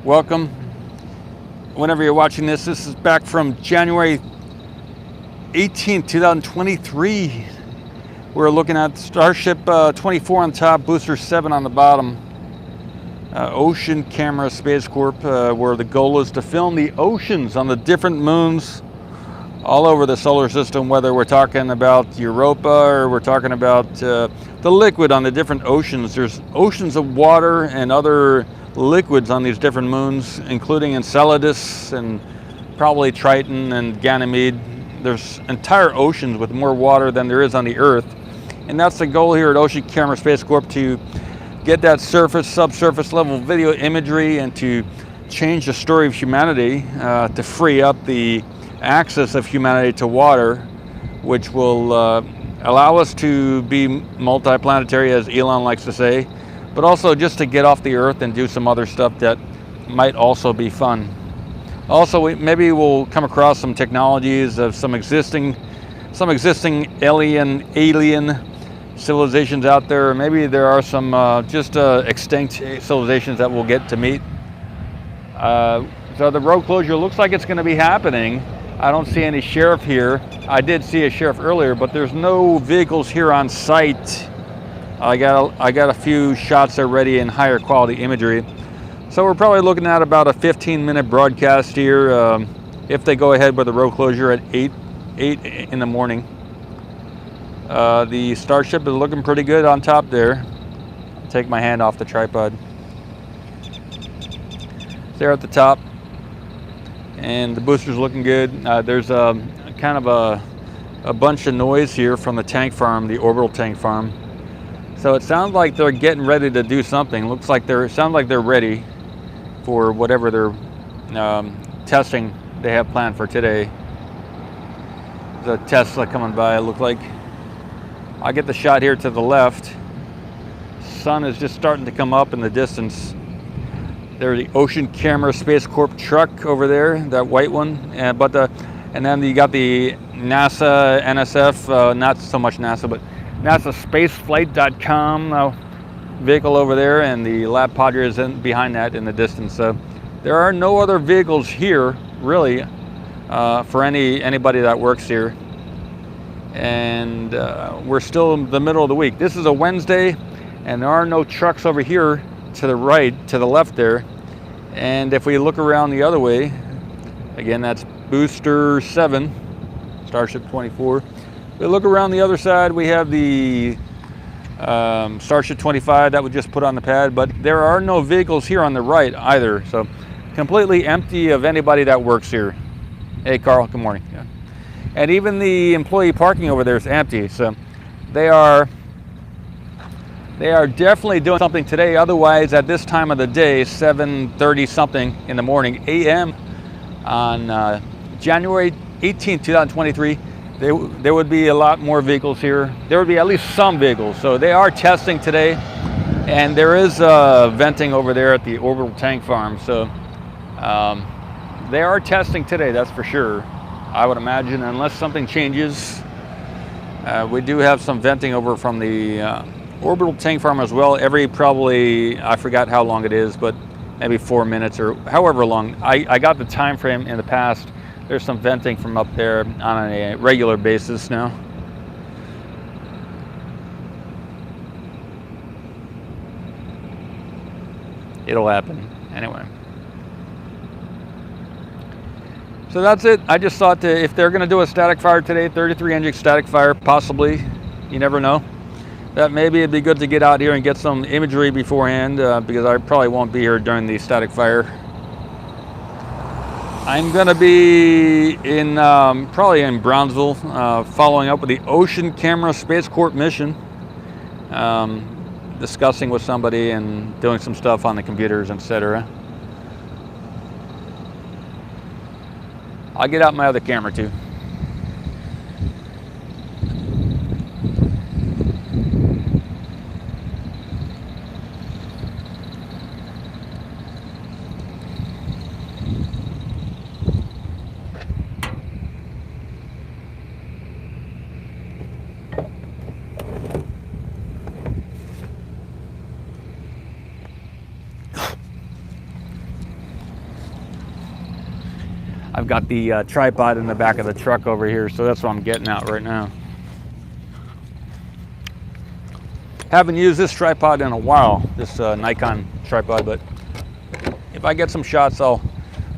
Welcome. Whenever you're watching this is back from January 18th, 2023. We're looking at Starship 24 on top, Booster 7 on the bottom. Ocean Camera Space Corp, where the goal is to film the oceans on the different moons all over the solar system, whether we're talking about Europa or we're talking about the liquid on the different oceans. There's oceans of water and other liquids on these different moons, including Enceladus and probably Triton and Ganymede. There's entire oceans with more water than there is on the Earth. And that's the goal here at Ocean Camera Space Corp, to get that surface, subsurface level video imagery and to change the story of humanity, to free up the access of humanity to water, which will allow us to be multiplanetary, as Elon likes to say, but also just to get off the Earth and do some other stuff that might also be fun. Also, maybe we'll come across some technologies of some existing alien civilizations out there. Maybe there are some just extinct civilizations that we'll get to meet. So the road closure looks like it's going to be happening. I don't see any sheriff here. I did see a sheriff earlier, but there's no vehicles here on site. I got a few shots already in higher quality imagery. So we're probably looking at about a 15-minute broadcast here, if they go ahead with the road closure at 8 in the morning. The Starship is looking pretty good on top there. I'll take my hand off the tripod. There at the top. And the booster's looking good. There's kind of a bunch of noise here from the tank farm, the orbital tank farm. So it sounds like they're getting ready to do something. Looks like sounds like they're ready for whatever they're testing they have planned for today. There's a Tesla coming by, it looked like. I get the shot here to the left. Sun is just starting to come up in the distance. There's the Ocean Camera Space Corp truck over there, that white one. And then you got the NASA, NSF, not so much NASA, but NASA Spaceflight.com vehicle over there, and the Lab Padre is behind that in the distance. So there are no other vehicles here, really, for anybody that works here. And we're still in the middle of the week. This is a Wednesday, and there are no trucks over here to the right, to the left there. And if we look around the other way, again, that's Booster 7, Starship 24. We look around the other side, we have the Starship 25 that we just put on the pad, but there are no vehicles here on the right either. So completely empty of anybody that works here. Hey, Carl, good morning. Yeah. And even the employee parking over there is empty. So they are definitely doing something today. Otherwise, at this time of the day, 7:30 something in the morning, a.m. on January 18th, 2023, there would be a lot more vehicles here. There would be at least some vehicles. So they are testing today, and there is venting over there at the orbital tank farm. So they are testing today, that's for sure. I would imagine, unless something changes. We do have some venting over from the orbital tank farm as well. Every probably, I forgot how long it is, but maybe 4 minutes or however long. I got the time frame in the past. There's some venting from up there on a regular basis now. It'll happen anyway. So that's it. I just thought if they're going to do a static fire today, 33-inch static fire, possibly, you never know, that maybe it'd be good to get out here and get some imagery beforehand, because I probably won't be here during the static fire. I'm going to be in probably in Brownsville, following up with the Ocean Camera Space Corp mission, discussing with somebody and doing some stuff on the computers, etc. I'll get out my other camera too. I've got the tripod in the back of the truck over here, so that's what I'm getting at right now. Haven't used this tripod in a while, this Nikon tripod, but if I get some shots, I'll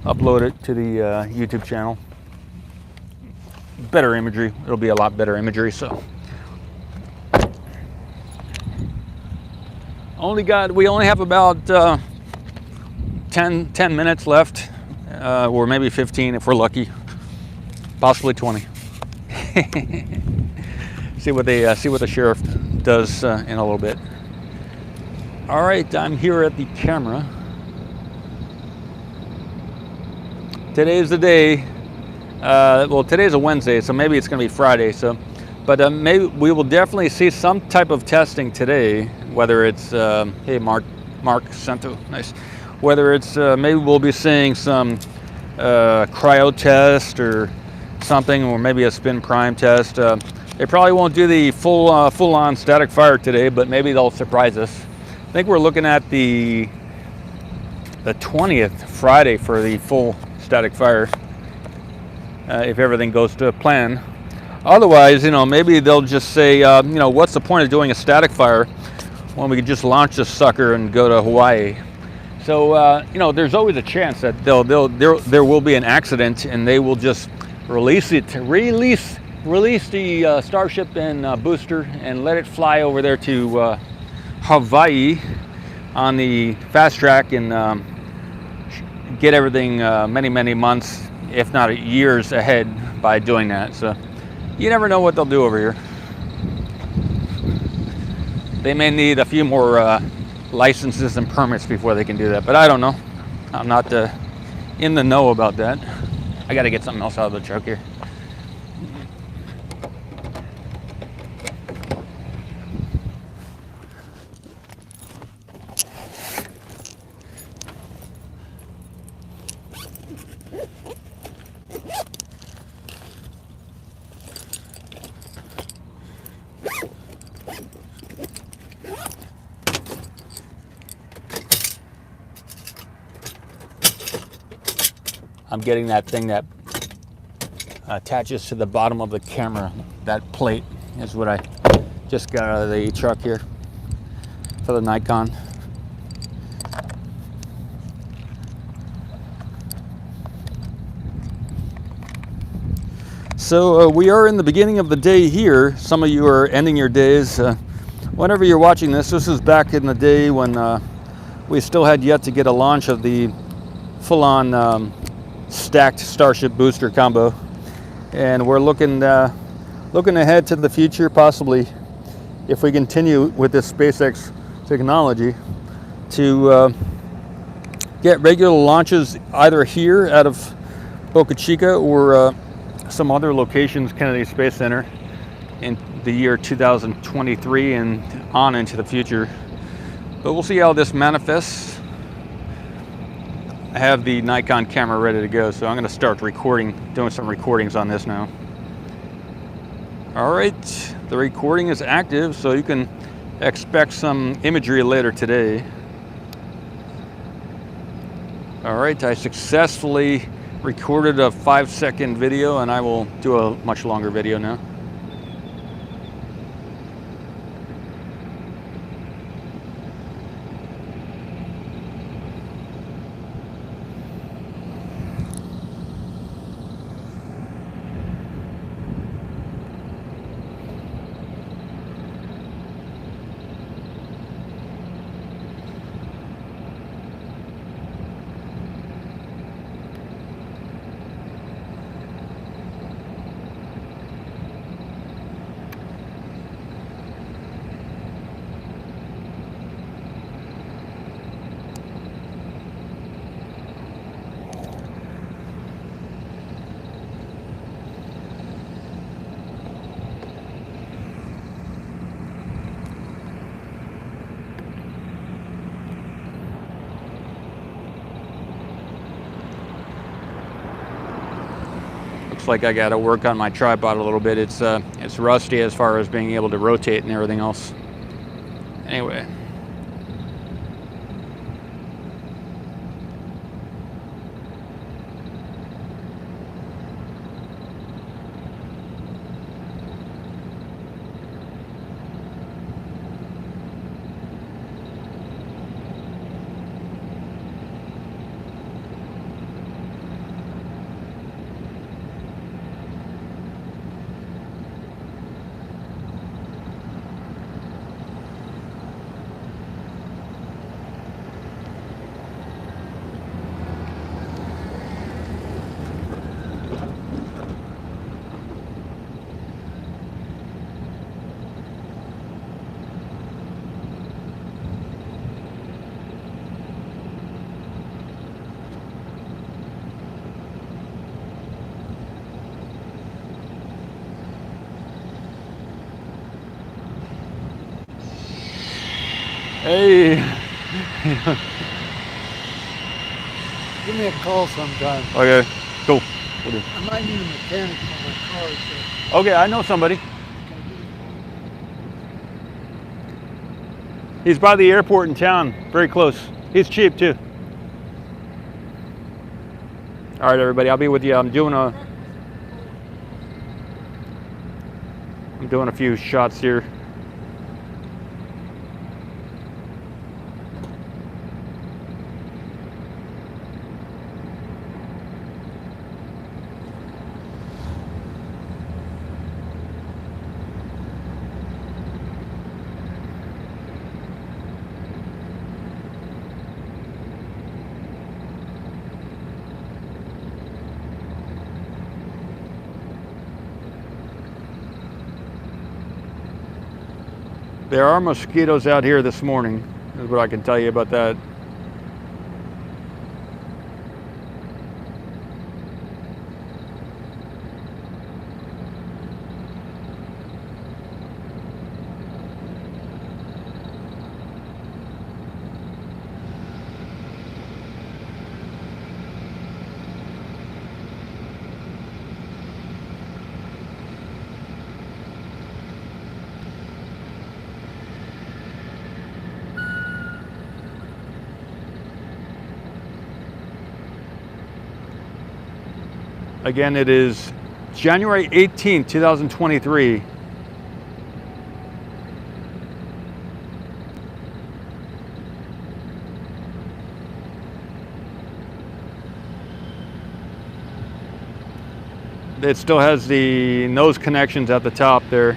upload it to the YouTube channel. Better imagery. It'll be a lot better imagery, so. We only have about 10 minutes left, or maybe 15 if we're lucky, possibly 20. see what the sheriff does in a little bit. All right, I'm here at the camera. Today's the day. Well, today's a Wednesday, so maybe it's going to be Friday. So, but maybe we will definitely see some type of testing today. Whether it's hey, Mark Santo, nice. Whether it's maybe we'll be seeing some cryo test or something, or maybe a spin prime test. They probably won't do the full-on static fire today, but maybe they'll surprise us. I think we're looking at the 20th, Friday, for the full static fire, if everything goes to plan. Otherwise, maybe they'll just say, what's the point of doing a static fire when we could just launch this sucker and go to Hawaii? So, there's always a chance that there will be an accident, and they will just release the Starship and booster and let it fly over there to Hawaii on the fast track and get everything many months, if not years ahead by doing that. So you never know what they'll do over here. They may need a few more licenses and permits before they can do that, but I don't know. I'm not in the know about that. I got to get something else out of the truck here. I'm getting that thing that attaches to the bottom of the camera. That plate is what I just got out of the truck here for the Nikon. So we are in the beginning of the day here. Some of you are ending your days. Whenever you're watching this is back in the day when we still had yet to get a launch of the full-on stacked Starship booster combo, and we're looking ahead to the future, possibly if we continue with this SpaceX technology to get regular launches either here out of Boca Chica or some other locations, Kennedy Space Center, in the year 2023 and on into the future. But we'll see how this manifests. I have the Nikon camera ready to go, so I'm going to start doing some recordings on this now. All right, the recording is active, so you can expect some imagery later today. All right, I successfully recorded a 5-second video, and I will do a much longer video now. Like I got to work on my tripod a little bit. It's rusty as far as being able to rotate and everything else. Anyway. Hey. Give me a call sometime. Okay, cool. Will do. I might need a mechanic for my car. So. Okay, I know somebody. He's by the airport in town, very close. He's cheap too. All right, everybody, I'll be with you. I'm doing a few shots here. There are mosquitoes out here this morning, is what I can tell you about that. Again, it is January 18th, 2023. It still has the nose connections at the top there.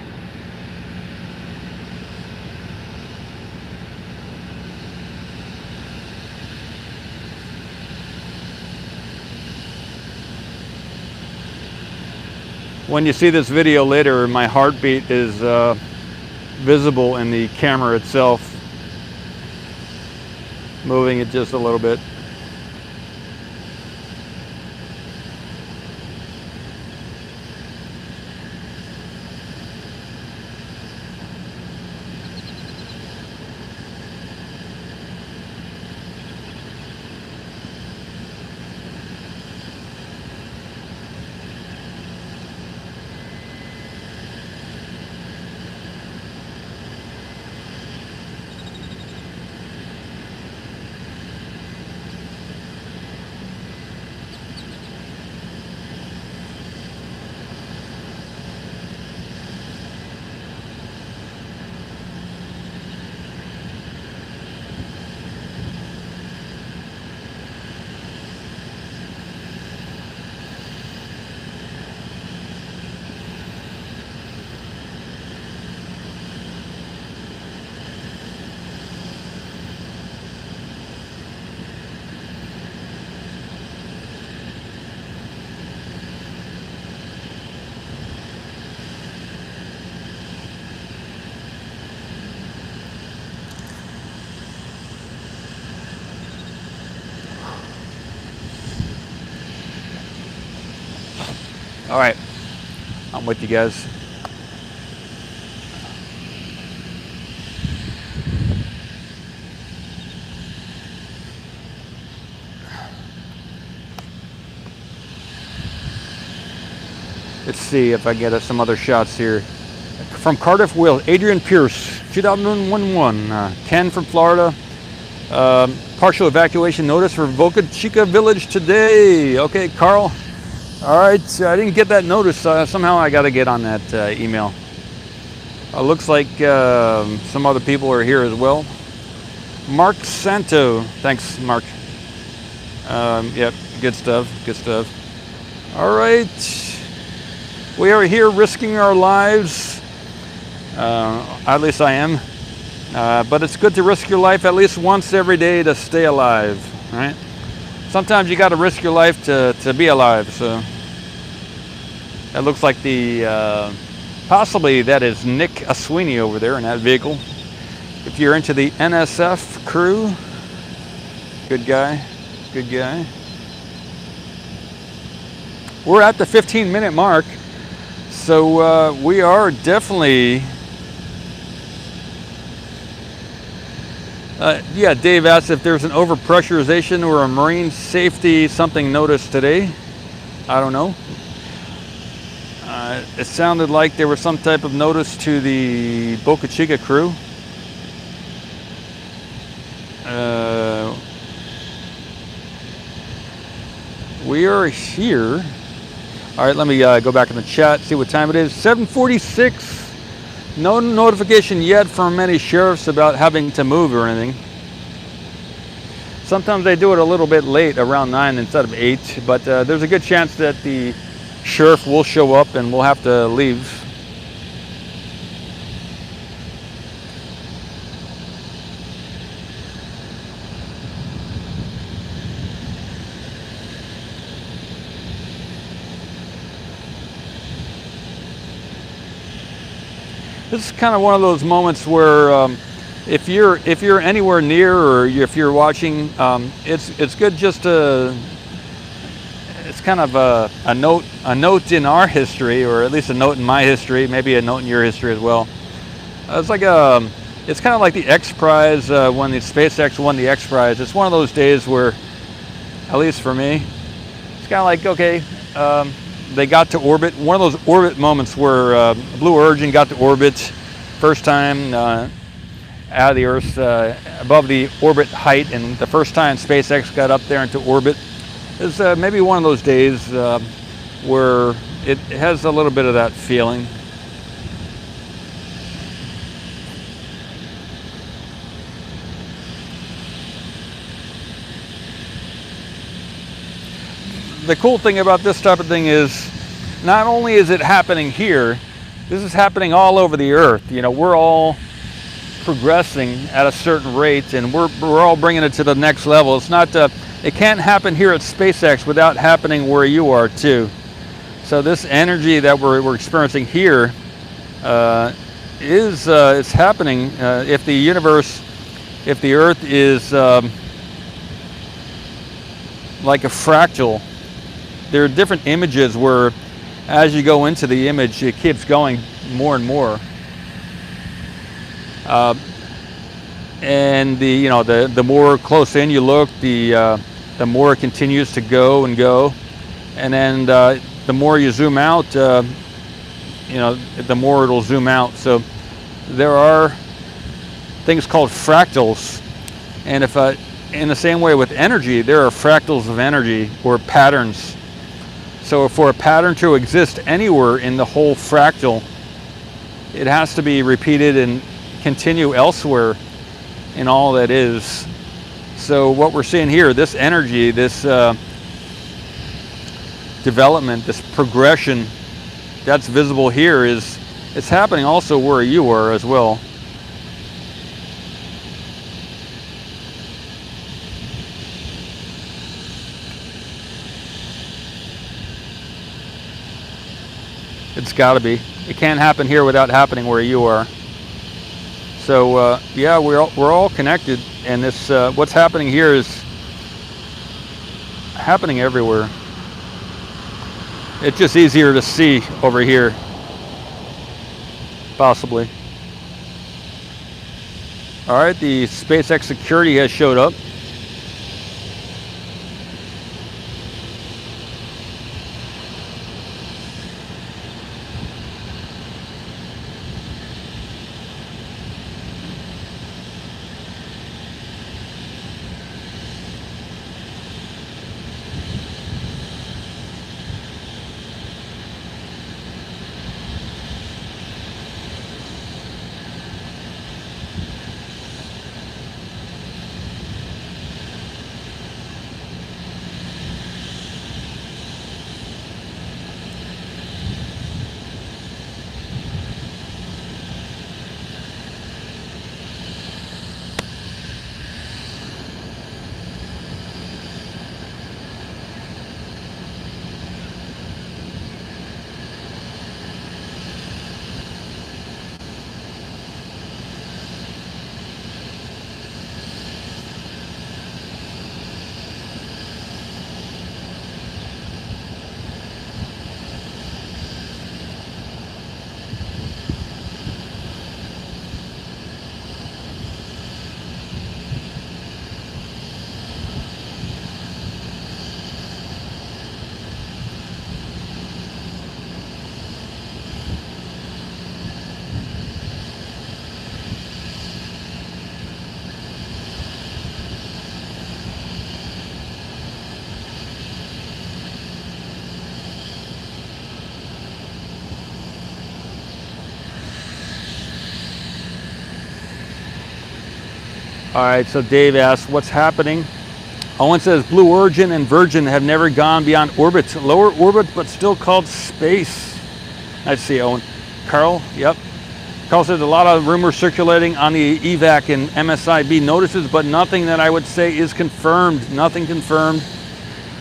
When you see this video later, my heartbeat is visible in the camera itself. Moving it just a little bit. All right, I'm with you guys. Let's see if I get some other shots here. From Cardiff, Wales, Adrian Pierce, 2011. Ken from Florida. Partial evacuation notice for Boca Chica village today. Okay, Carl. All right, I didn't get that notice. Somehow I got to get on that email. Looks like some other people are here as well. Mark Santo. Thanks, Mark. Yep, good stuff, good stuff. All right. We are here risking our lives. At least I am. But it's good to risk your life at least once every day to stay alive, right? Sometimes you got to risk your life to be alive. So that looks like the possibly that is Nick Aswini over there in that vehicle. If you're into the NSF crew, good guy, good guy. We're at the 15-minute mark, so we are definitely Yeah, Dave asked if there's an overpressurization or a marine safety something noticed today. I don't know. It sounded like there was some type of notice to the Boca Chica crew. We are here. All right, let me go back in the chat, see what time it is. 7:46. No notification yet from any sheriffs about having to move or anything. Sometimes they do it a little bit late, around 9 instead of 8, but there's a good chance that the sheriff will show up and we'll have to leave. This is kind of one of those moments where if you're anywhere near or if you're watching, it's good just to. It's kind of a note in our history, or at least a note in my history, maybe a note in your history as well. It's like it's kind of like the X Prize when the SpaceX won the X Prize. It's one of those days where, at least for me, it's kind of like, okay. They got to orbit. One of those orbit moments where Blue Origin got to orbit first time out of the Earth, above the orbit height, and the first time SpaceX got up there into orbit. It's maybe one of those days where it has a little bit of that feeling. The cool thing about this type of thing is not only is it happening here, this is happening all over the earth. You know, we're all progressing at a certain rate, and we're all bringing it to the next level. It's not it can't happen here at SpaceX without happening where you are too. So this energy that we're experiencing here it's happening. If the Earth is like a fractal, there are different images where as you go into the image, it keeps going more and more. And the more close in you look, the more it continues to go and go. And then the more you zoom out, the more it'll zoom out. So there are things called fractals. And if in the same way with energy, there are fractals of energy or patterns. So for a pattern to exist anywhere in the whole fractal, it has to be repeated and continue elsewhere in all that is. So what we're seeing here, this energy, this development, this progression that's visible here it's happening also where you are as well. It's got to be. It can't happen here without happening where you are. So yeah, we're all connected, and this what's happening here is happening everywhere. It's just easier to see over here, possibly. All right, the SpaceX security has showed up. All right, so Dave asks, what's happening? Owen says, Blue Origin and Virgin have never gone beyond orbit. Lower orbit, but still called space. Nice to see you, Owen. Carl, yep. Carl says, a lot of rumors circulating on the EVAC and MSIB notices, but nothing that I would say is confirmed. Nothing confirmed.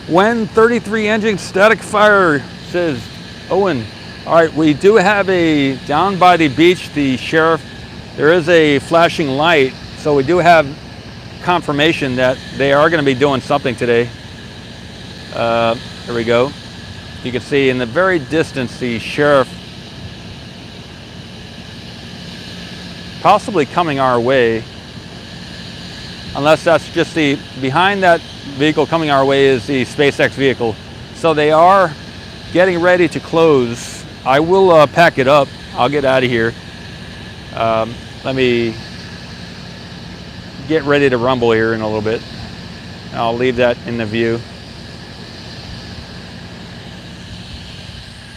When 33 engine static fire, says Owen. All right, we do have a, down by the beach, the sheriff, there is a flashing light. So we do have confirmation that they are going to be doing something today. There we go. You can see in the very distance the sheriff possibly coming our way, unless that's just the, behind that vehicle coming our way is the SpaceX vehicle. So they are getting ready to close. I will pack it up. I'll get out of here. Let me get ready to rumble here in a little bit. I'll leave that in the view.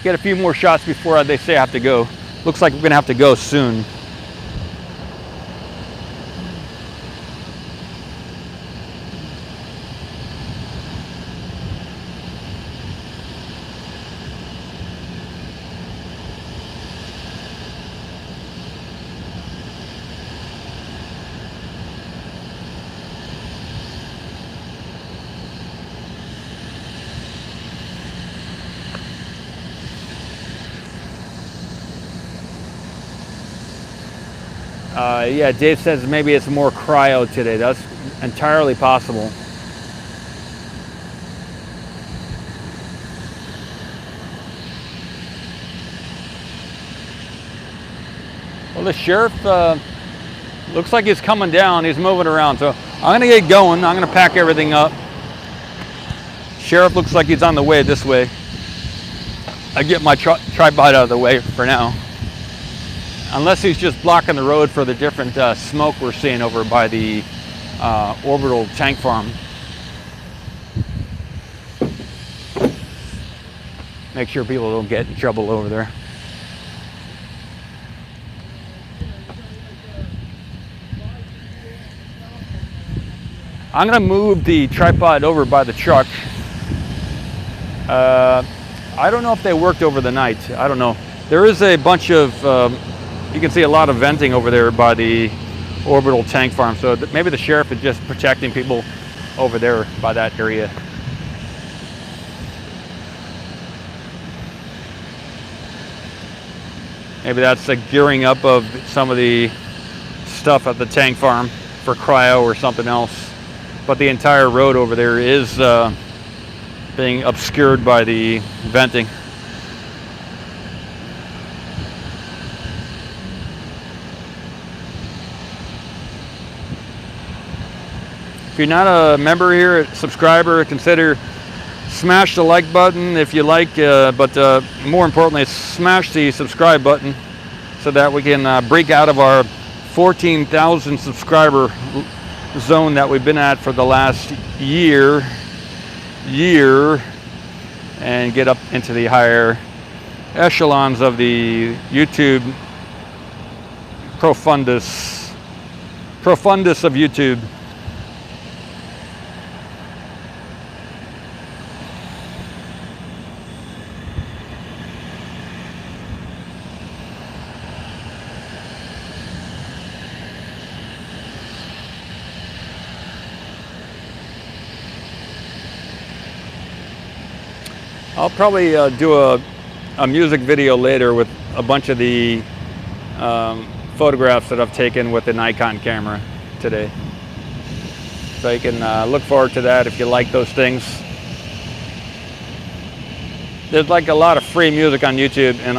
Get a few more shots before they say I have to go. Looks like we're gonna have to go soon. Yeah, Dave says maybe it's more cryo today. That's entirely possible. Well, the sheriff looks like he's coming down. He's moving around. So I'm gonna get going. I'm gonna pack everything up. Sheriff looks like he's on the way this way. I get my tripod out of the way for now. Unless he's just blocking the road for the different smoke we're seeing over by the orbital tank farm. Make sure people don't get in trouble over there. I'm gonna move the tripod over by the truck. I don't know if they worked over the night. I don't know. There is a bunch of you can see a lot of venting over there by the orbital tank farm. So maybe the sheriff is just protecting people over there by that area. Maybe that's the gearing up of some of the stuff at the tank farm for cryo or something else. But the entire road over there is being obscured by the venting. If you're not a member here, a subscriber, consider smash the like button if you like, but more importantly, smash the subscribe button so that we can break out of our 14,000 subscriber zone that we've been at for the last year, and get up into the higher echelons of the YouTube profundus of YouTube. I'll probably do a music video later with a bunch of the photographs that I've taken with the Nikon camera today. So you can look forward to that if you like those things. There's like a lot of free music on YouTube, and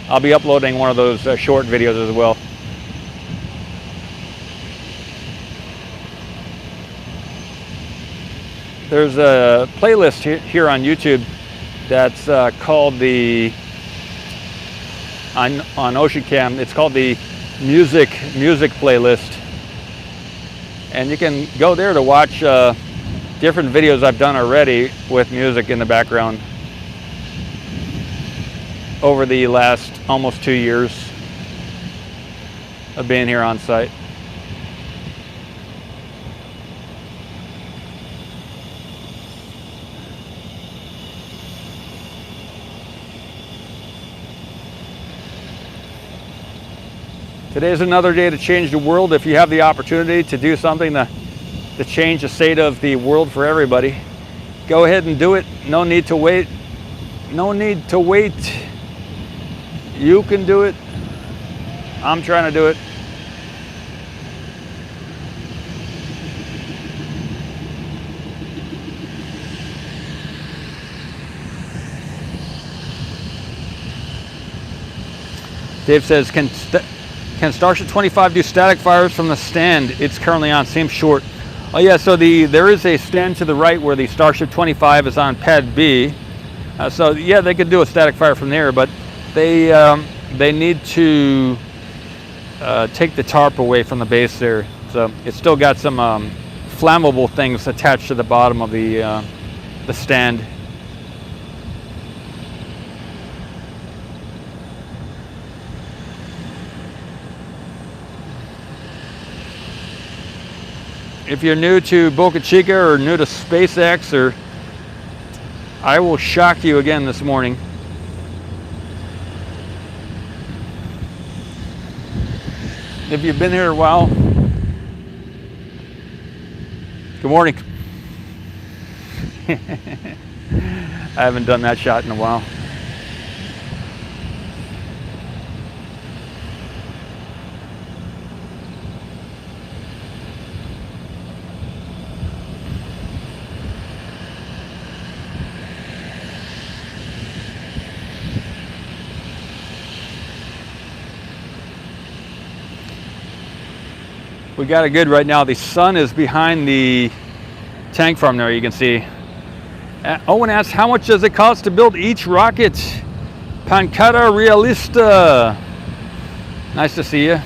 I'll be uploading one of those short videos as well. There's a playlist here on YouTube that's called the, on OceanCam, it's called the music playlist. And you can go there to watch different videos I've done already with music in the background over the last almost 2 years of being here on site. Today's another day to change the world. If you have the opportunity to do something to change the state of the world for everybody, go ahead and do it. No need to wait. No need to wait. You can do it. I'm trying to do it. Dave says, can Starship 25 do static fires from the stand it's currently on? Seems short. Oh yeah, so there is a stand to the right where the Starship 25 is on pad B. So yeah, they could do a static fire from there, but they need to take the tarp away from the base there. So it's still got some flammable things attached to the bottom of the stand. If you're new to Boca Chica or new to SpaceX, I will shock you again this morning. If you've been here a while, good morning. I haven't done that shot in a while. We got it good right now. The sun is behind the tank farm there, you can see. Owen asks, how much does it cost to build each rocket? Pancata Realista. Nice to see you.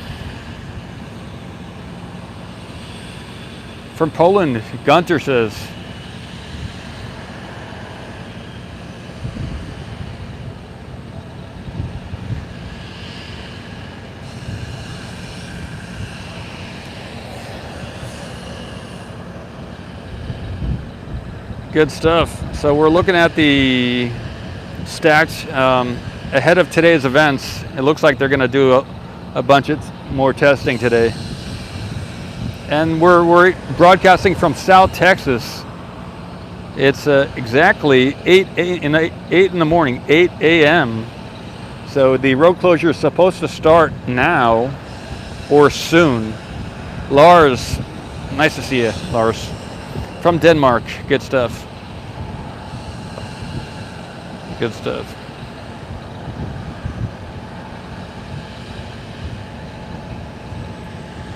From Poland, Gunter says. Good stuff. So we're looking at the stacks ahead of today's events. It looks like they're going to do a bunch of more testing today. And we're broadcasting from South Texas. It's exactly 8 in the morning, 8 a.m. So the road closure is supposed to start now or soon. Lars, nice to see you, Lars. From Denmark, good stuff. Good stuff.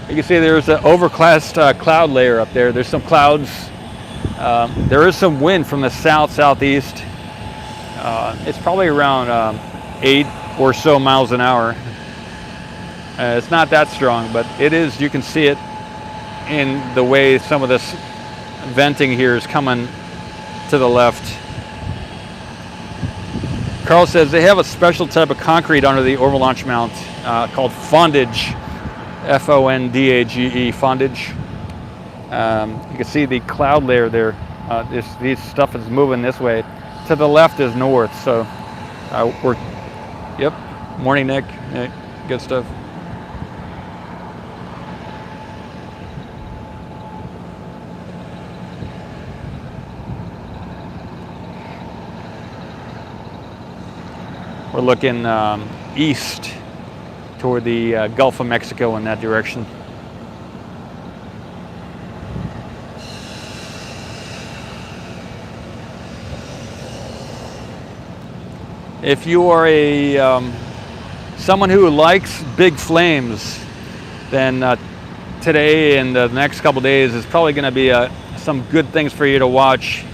You can see there's an overcast cloud layer up there. There's some clouds. There is some wind from the southeast. It's probably around 8 or so miles an hour. It's not that strong, but it is. You can see it in the way some of this venting here is coming to the left. Carl says they have a special type of concrete under the orbital launch mount called fondage, F-O-N-D-A-G-E, fondage. You can see the cloud layer there. This stuff is moving this way. To the left is north, so yep. Morning, Nick. Good stuff. We're looking east toward the Gulf of Mexico in that direction. If you are someone who likes big flames, then today and the next couple days is probably going to be some good things for you to watch.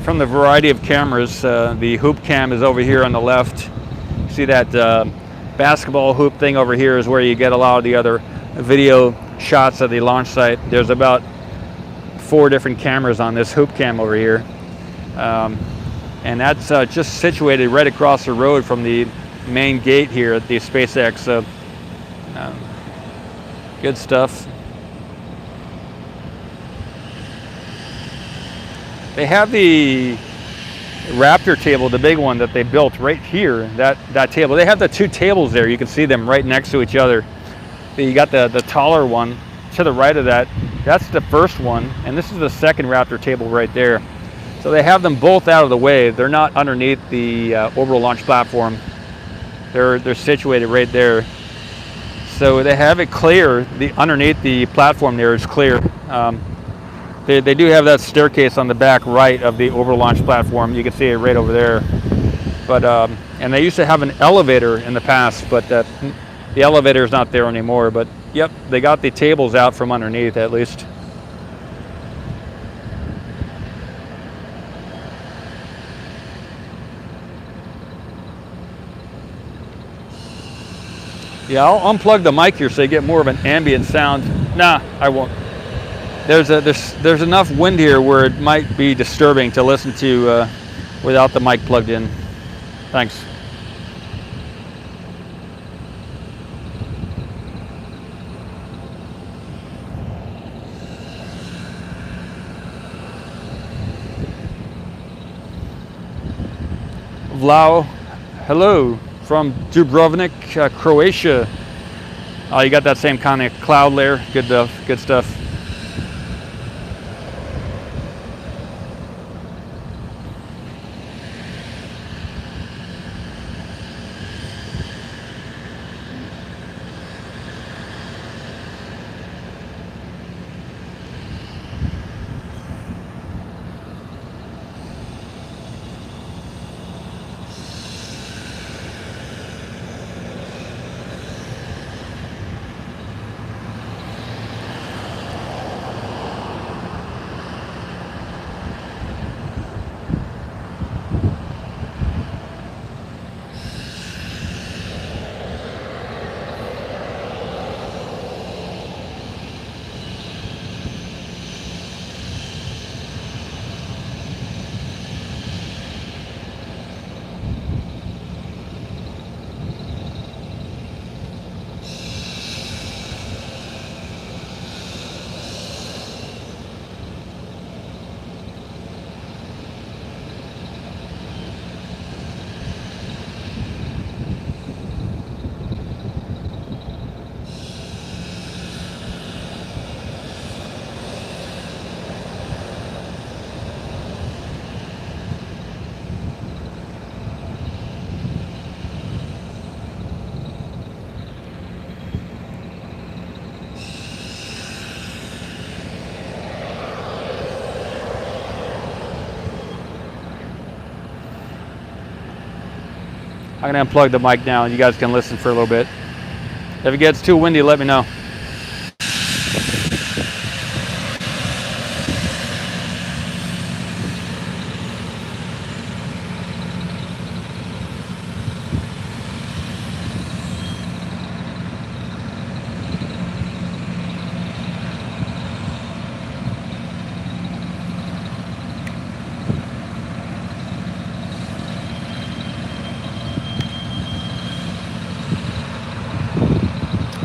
From the variety of cameras. The hoop cam is over here on the left. See that basketball hoop thing over here is where you get a lot of the other video shots of the launch site. There's about 4 different cameras on this hoop cam over here. And that's just situated right across the road from the main gate here at the SpaceX. So, good stuff. They have the Raptor table, the big one that they built right here, that table. They have the 2 tables there. You can see them right next to each other. You got the taller one to the right of that. That's the first one, and this is the second Raptor table right there. So they have them both out of the way. They're not underneath the orbital launch platform. They're situated right there. So they have it clear. The underneath the platform there is clear. They do have that staircase on the back right of the orbital launch platform. You can see it right over there. But and they used to have an elevator in the past, but the elevator is not there anymore. But yep, they got the tables out from underneath at least. Yeah, I'll unplug the mic here so you get more of an ambient sound. Nah, I won't. There's enough wind here where it might be disturbing to listen to without the mic plugged in. Thanks. Vlau, hello from Dubrovnik, Croatia. Oh, you got that same kind of cloud layer. Good stuff. I'm gonna unplug the mic now and you guys can listen for a little bit. If it gets too windy, let me know.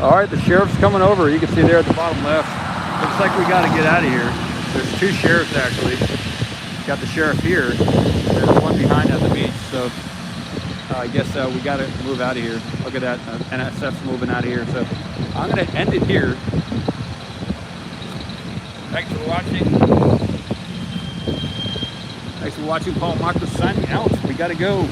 All right, the sheriff's coming over. You can see there at the bottom left. Looks like we got to get out of here. There's two sheriffs actually. Got the sheriff here. There's one behind at the beach. So I guess we got to move out of here. Look at that. NSF's moving out of here. So I'm going to end it here. Thanks for watching. Thanks for watching. Paul Marcus signing out. We got to go.